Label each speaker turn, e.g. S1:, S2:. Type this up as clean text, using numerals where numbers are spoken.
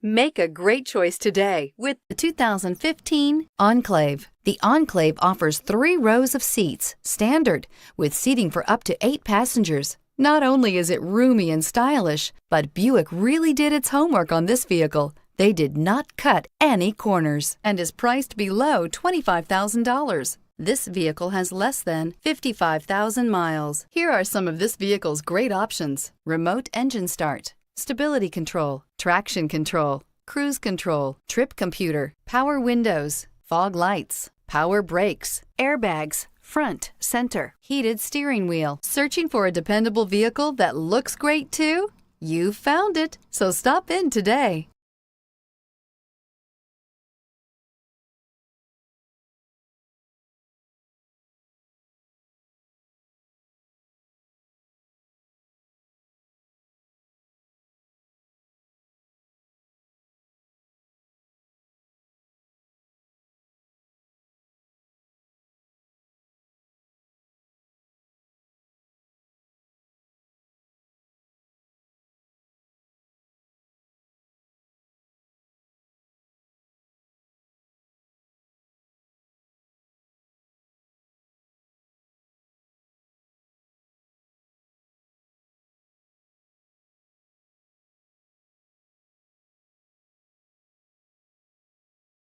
S1: Make a great choice today with the 2015 Enclave. The Enclave offers 3 rows of seats, standard, with seating for up to 8 passengers. Not only is it roomy and stylish, but Buick really did its homework on this vehicle. They did not cut any corners and is priced below $25,000. This vehicle has less than 55,000 miles. Here are some of this vehicle's great options: remote engine start, stability control, traction control, cruise control, trip computer, power windows, fog lights, power brakes, airbags, front, center, heated steering wheel. Searching for a dependable vehicle that looks great too? You found it, so stop in today.